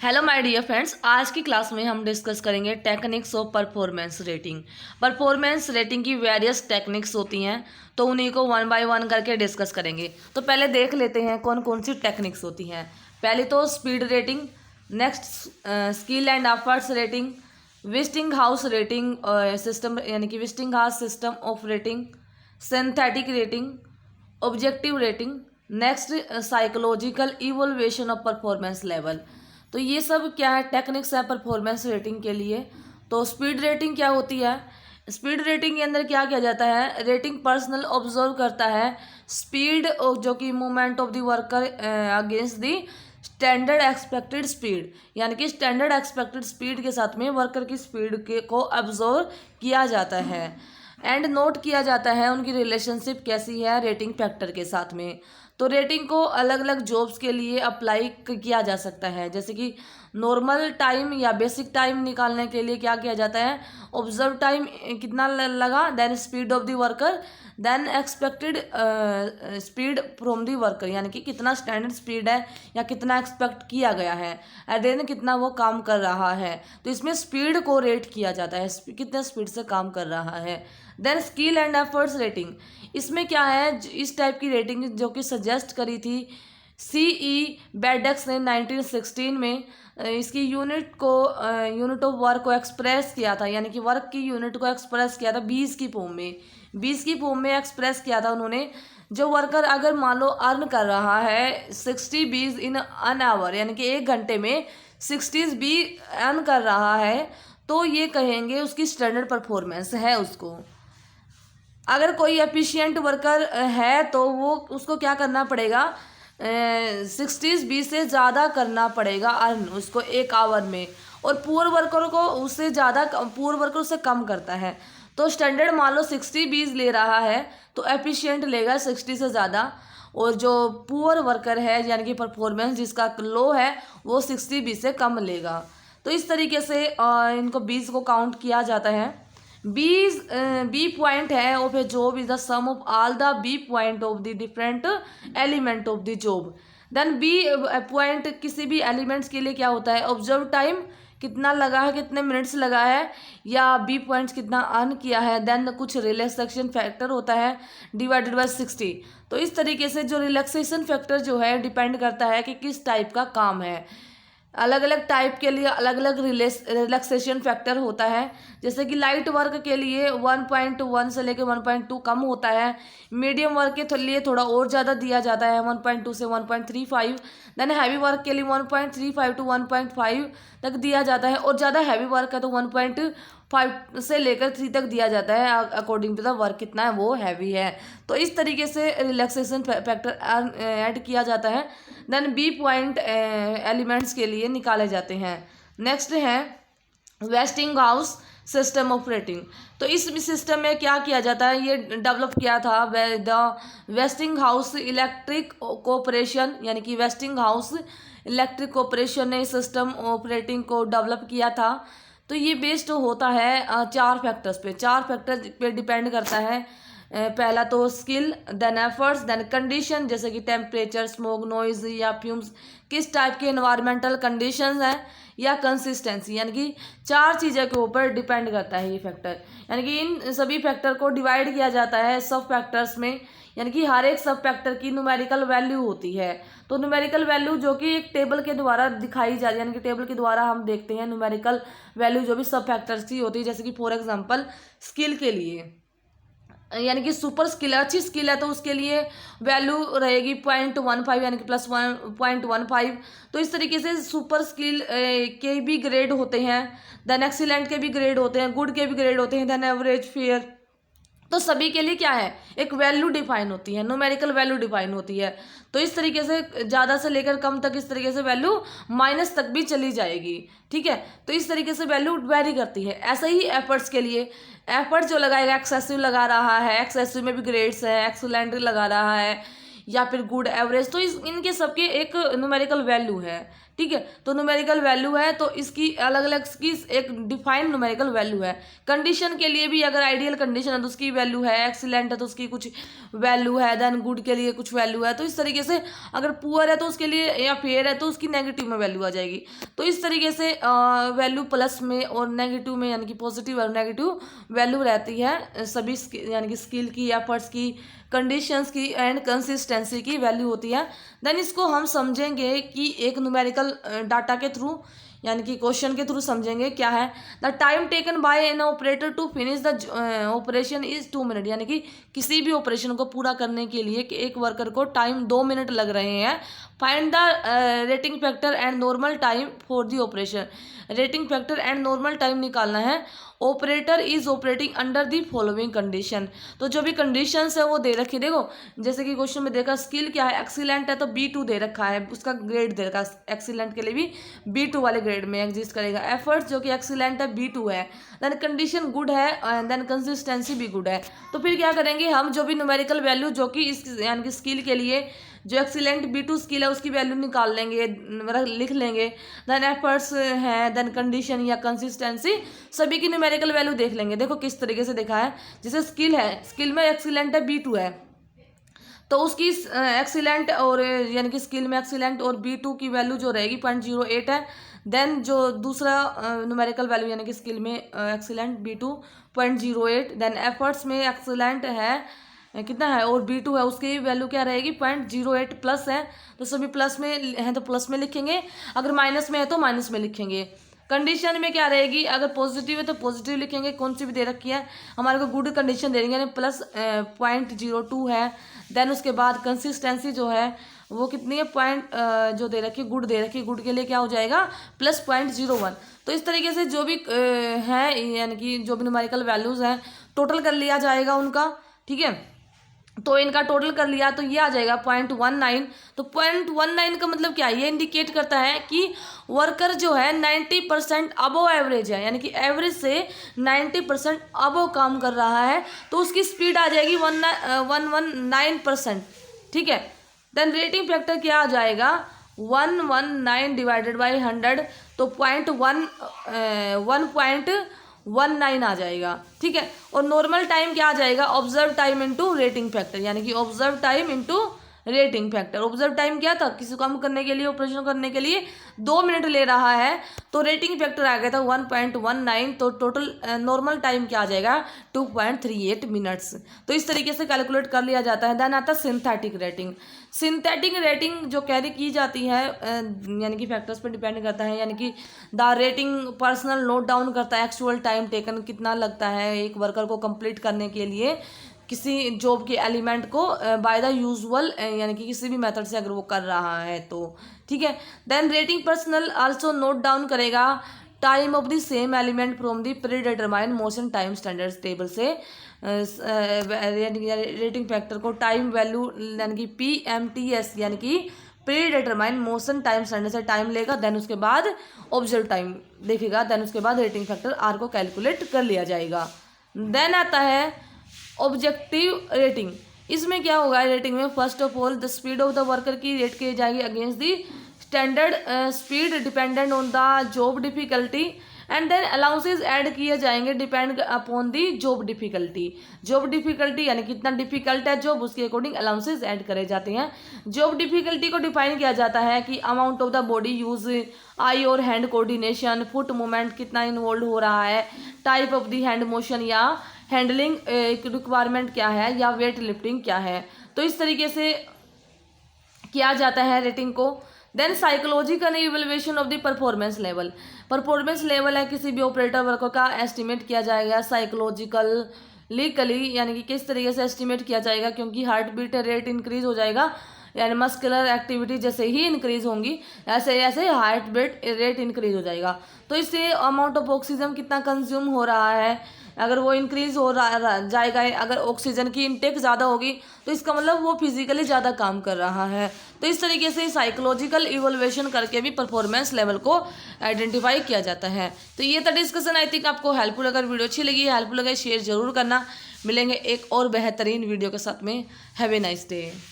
Hello my dear friends, आज की class में हम डिस्कस करेंगे techniques of performance rating. Performance rating की वेरियस टेक्निक्स होती हैं, तो उन्हीं को वन बाय वन करके डिस्कस करेंगे। तो पहले देख लेते हैं कौन कौन सी टेक्निक्स होती हैं। पहली तो speed rating, next skill and efforts rating, Westinghouse rating system यानी कि Westinghouse system of rating, synthetic rating, objective rating, next psychological evolution of performance level. तो ये सब क्या है, टेक्निक्स है परफॉर्मेंस रेटिंग के लिए। तो स्पीड रेटिंग क्या होती है? स्पीड रेटिंग के अंदर क्या किया जाता है, रेटिंग पर्सनल ऑब्जर्व करता है स्पीड जो कि movement of the worker against the standard expected speed, यानी कि स्टैंडर्ड एक्सपेक्टेड स्पीड के साथ में वर्कर की स्पीड के को ऑब्जर्व किया जाता है एंड नोट किया जाता है उनकी रिलेशनशिप कैसी है रेटिंग फैक्टर के साथ में। तो रेटिंग को अलग अलग जॉब्स के लिए अप्लाई किया जा सकता है, जैसे कि नॉर्मल टाइम या बेसिक टाइम निकालने के लिए क्या किया जाता है, ऑब्जर्व टाइम कितना लगा, then speed of the worker, then expected speed from the worker, यानी कि कितना स्टैंडर्ड स्पीड है या कितना एक्सपेक्ट किया गया है, एंड देन कितना वो काम कर रहा है। तो इसमें स्पीड को रेट किया जाता है, कितने स्पीड से काम कर रहा है। Then skill and efforts rating, इसमें क्या है, इस टाइप की रेटिंग जो कि सजेस्ट करी थी सीई बेडेक्स ने 1916 में। इसकी यूनिट ऑफ वर्क को एक्सप्रेस किया था, यानी कि वर्क की यूनिट को एक्सप्रेस किया था 20 की फॉर्म में, 20 की फॉर्म में एक्सप्रेस किया था उन्होंने। जो वर्कर अगर मान लो अर्न कर रहा है 60 बीज इन एन आवर, यानी कि 1 घंटे में 60 बी अर्न कर रहा है, तो ये कहेंगे उसकी स्टैंडर्ड परफॉर्मेंस है उसको। अगर कोई एफिशिएंट वर्कर है तो वो उसको क्या करना पड़ेगा, 60 बी से ज़्यादा करना पड़ेगा अर्न उसको 1 आवर में, और पुअर वर्कर को उससे ज़्यादा, पुअर वर्कर उससे कम करता है। तो स्टैंडर्ड मान लो 60 बीज ले रहा है तो एफिशिएंट लेगा 60 से ज़्यादा, और जो पुअर वर्कर है यानी कि परफॉर्मेंस जिसका लो है वो 60 बी से कम लेगा। तो इस तरीके से इनको बीज को काउंट किया जाता है। बी पॉइंट है of a job is the sum of all the B point of the different element of the job. Then B point किसी भी एलिमेंट्स के लिए क्या होता है, ऑब्जर्व टाइम कितना लगा है, कितने मिनट्स लगा है, या बी पॉइंट्स कितना अर्न किया है, देन कुछ रिलैक्सेशन फैक्टर होता है डिवाइडेड बाय 60। तो इस तरीके से जो रिलैक्सेशन फैक्टर जो है डिपेंड करता है कि किस टाइप का काम है। अलग अलग टाइप के लिए अलग अलग रिलैक्सेशन फैक्टर होता है, जैसे कि लाइट वर्क के लिए 1.1 से लेकर 1.2 कम होता है, मीडियम वर्क के लिए थोड़ा और ज़्यादा दिया जाता है 1.2 से 1.35, देन हैवी वर्क के लिए 1.35 टू 1.5 तक दिया जाता है, और ज़्यादा हैवी वर्क है तो 1.5 से लेकर 3 तक दिया जाता है अकॉर्डिंग टू द वर्क कितना है वो हैवी है। तो इस तरीके से रिलैक्सेशन फैक्टर ऐड किया जाता है, देन बी पॉइंट एलिमेंट्स के लिए निकाले जाते हैं। नेक्स्ट है wasting house system of rating. तो इस सिस्टम में क्या किया जाता है, ये डेवलप किया था the wasting house electric corporation, यानी कि वेस्टिंग हाउस इलेक्ट्रिक कॉरपोरेशन ने सिस्टम ऑफ रेटिंग को डेवलप किया था। तो ये बेस्ड होता है 4 फैक्टर्स पे, 4 फैक्टर पे डिपेंड करता है। पहला तो skill, then efforts, then condition जैसे कि टेम्परेचर, स्मोक, नॉइज या फ्यूम्स, किस टाइप के एनवायरमेंटल कंडीशंस हैं, या कंसिस्टेंसी, यानी कि 4 चीज़ों के ऊपर डिपेंड करता है ये फैक्टर। यानी कि इन सभी फैक्टर को डिवाइड किया जाता है सब फैक्टर्स में, यानी कि हर एक सब फैक्टर की न्यूमेरिकल वैल्यू होती है। तो न्यूमेरिकल वैल्यू जो कि एक टेबल के द्वारा दिखाई जाती है, यानी कि टेबल के द्वारा हम देखते हैं न्यूमेरिकल वैल्यू जो भी सब फैक्टर्स की होती है। जैसे कि फॉर एग्जांपल स्किल के लिए, यानी कि सुपर स्किल है, अच्छी स्किल है तो उसके लिए वैल्यू रहेगी 0.15 यानी कि +1.15। तो इस तरीके से सुपर स्किल के भी ग्रेड होते हैं, देन एक्सीलेंट के भी ग्रेड होते हैं, गुड के भी ग्रेड होते हैं, देन एवरेज, फेयर। तो सभी के लिए क्या है, एक वैल्यू डिफाइन होती है, न्यूमेरिकल वैल्यू डिफाइन होती है। तो इस तरीके से ज़्यादा से लेकर कम तक, इस तरीके से वैल्यू माइनस तक भी चली जाएगी, ठीक है। तो इस तरीके से वैल्यू वेरी करती है। ऐसे ही एफर्ट्स के लिए, एफर्ट जो लगाएगा, एक्सेसिव लगा रहा है, एक्सेसिव में भी ग्रेड्स है, एक्सीलेंट लगा रहा है, या फिर गुड, एवरेज, तो इनके सबके एक न्यूमेरिकल वैल्यू है, ठीक है। तो न्यूमेरिकल वैल्यू है तो इसकी अलग अलग की एक डिफाइंड न्यूमेरिकल वैल्यू है। कंडीशन के लिए भी अगर आइडियल कंडीशन है तो उसकी वैल्यू है, एक्सीलेंट है तो उसकी कुछ वैल्यू है, देन गुड के लिए कुछ वैल्यू है। तो इस तरीके से अगर पुअर है तो उसके लिए, या फेयर है तो उसकी नेगेटिव में वैल्यू आ जाएगी। तो इस तरीके से वैल्यू प्लस में और नेगेटिव में, यानी कि पॉजिटिव और नेगेटिव वैल्यू रहती है सभी यानी कि स्किल की, एफर्ट्स की, कंडीशंस की एंड कंसिस्टेंसी की वैल्यू होती है। देन इसको हम समझेंगे कि एक न्यूमेरिकल डाटा के थ्रू, यानी कि क्वेश्चन के थ्रू समझेंगे। क्या है, the time taken by an operator to finish the operation is 2 minute, यानी कि किसी भी ऑपरेशन को पूरा करने के लिए कि एक वर्कर को टाइम 2 मिनट लग रहे हैं। Find the rating factor and normal time for the operation, rating factor and normal time निकालना है। Operator is operating under the following condition, तो जो भी कंडीशंस है वो दे रखी। देखो जैसे कि क्वेश्चन में देखा स्किल क्या है, एक्सीलेंट है तो B2 दे रखा है, उसका ग्रेड दे रखा है, एक्सीलेंट के लिए भी B2 वाले ग्रेड में एग्जिस्ट करेगा। एफर्ट्स जो कि एक्सीलेंट है B2 है, देन कंडीशन गुड है एंड देन कंसिस्टेंसी भी गुड है। तो फिर क्या करेंगे हम, जो भी न्यूमेरिकल वैल्यू जो कि इस यानी कि स्किल के लिए जो एक्सीलेंट B2 स्किल है उसकी वैल्यू निकाल लेंगे, लिख लेंगे। देन एफर्ट्स है, देन कंडीशन या कंसिस्टेंसी, सभी की न्यूमेरिकल वैल्यू देख लेंगे। देखो किस तरीके से देखा है, जैसे स्किल है, स्किल में एक्सीलेंट है B2 है तो उसकी एक्सीलेंट और यानी कि स्किल में एक्सीलेंट और B2 की वैल्यू जो रहेगी 0.08 है। देन जो दूसरा न्यूमेरिकल वैल्यू यानी कि स्किल में एक्सीलेंट B2 0.08, देन एफर्ट्स में एक्सीलेंट है कितना है और B2 है, उसकी वैल्यू क्या रहेगी 0.08 प्लस है, तो सभी प्लस में है तो प्लस में लिखेंगे, अगर माइनस में है तो माइनस में लिखेंगे। कंडीशन में क्या रहेगी, अगर पॉजिटिव है तो पॉजिटिव लिखेंगे, कौन सी भी दे रखी है हमारे को गुड कंडीशन दे देंगे यानी प्लस 0.02 है। देन उसके बाद कंसिस्टेंसी जो है वो कितनी है, पॉइंट जो दे रखी है गुड दे रखी है, गुड के लिए क्या हो जाएगा प्लस 0.01। तो इस तरीके से जो भी है यानी कि जो भी न्यूमेरिकल वैल्यूज़ हैं टोटल कर लिया जाएगा उनका, ठीक है। तो इनका टोटल कर लिया तो ये आ जाएगा 0.19। तो 0.19 का मतलब क्या है, ये इंडिकेट करता है कि वर्कर जो है 90% अबव एवरेज है, यानी कि एवरेज से 90% अबव काम कर रहा है, तो उसकी स्पीड आ जाएगी 119%, ठीक है। देन रेटिंग फैक्टर क्या आ जाएगा 119 डिवाइडेड बाई 100, तो 1.19 आ जाएगा, ठीक है। और नॉर्मल टाइम क्या आ जाएगा, observe time into rating factor, यानी कि observe time into rating factor. Observe time क्या था, किसी काम करने के लिए, ऑपरेशन करने के लिए 2 मिनट ले रहा है, तो रेटिंग फैक्टर आ गया था 1.19, तो टोटल नॉर्मल टाइम क्या आ जाएगा 2.38 मिनट्स। तो इस तरीके से कैलकुलेट कर लिया जाता है। देन आता है सिंथेटिक रेटिंग। सिंथेटिक रेटिंग जो कैरी की जाती है यानी कि फैक्टर्स पर डिपेंड करता है, यानी कि the rating personal note down करता है एक्चुअल टाइम टेकन, कितना लगता है एक वर्कर को कंप्लीट करने के लिए किसी जॉब के एलिमेंट को बाय द यूजुअल, यानी कि किसी भी मेथड से अगर वो कर रहा है तो, ठीक है। Then rating personal also note down करेगा time of the same element from the pre determined motion time standards table से। रेटिंग फैक्टर को टाइम वैल्यू यानी कि PMTS यानी कि pre determined motion time standard से टाइम लेगा, देन उसके बाद ऑब्जर्व टाइम देखेगा, देन उसके बाद रेटिंग फैक्टर R को कैलकुलेट कर लिया जाएगा। देन आता है ऑब्जेक्टिव रेटिंग। इसमें क्या होगा रेटिंग में, first of all the speed of the worker की रेट की जाएगी against the standard speed dependent on the job difficulty, and then allowances add किए जाएंगे depend upon the job difficulty. Job difficulty यानी कितना डिफिकल्ट है job, उसके according allowances add करे जाते हैं। जॉब डिफिकल्टी को डिफाइन किया जाता है कि amount of the body use, eye और हैंड कोऑर्डिनेशन, फुट मूवमेंट कितना इन्वॉल्व हो रहा है, type of the hand motion या हैंडलिंग रिक्वायरमेंट क्या है, या वेट लिफ्टिंग क्या है। तो इस तरीके से किया जाता है रेटिंग को। Then psychological evaluation of the performance level. Performance level है किसी भी ऑपरेटर वर्कर का एस्टिमेट किया जाएगा साइकोलॉजिकली, यानी कि किस तरीके से एस्टिमेट किया जाएगा, क्योंकि हार्ट बीट रेट इंक्रीज हो जाएगा, यानी मस्कुलर एक्टिविटी जैसे ही इंक्रीज होंगी ऐसे ऐसे हार्ट बीट रेट इंक्रीज हो जाएगा। तो इससे अमाउंट ऑफ ऑक्सीजन कितना कंज्यूम हो रहा है, अगर वो इंक्रीज हो रहा जाएगा, अगर ऑक्सीजन की इनटेक ज़्यादा होगी तो इसका मतलब वो फिजिकली ज़्यादा काम कर रहा है। तो इस तरीके से साइकोलॉजिकल इवोल्यूशन करके भी परफॉर्मेंस लेवल को आइडेंटिफाई किया जाता है। तो ये था डिस्कशन, आई थिंक आपको हेल्पफुल, अगर वीडियो अच्छी लगी हेल्पफुल लगे शेयर जरूर करना। मिलेंगे एक और बेहतरीन वीडियो के साथ में। Have a nice day.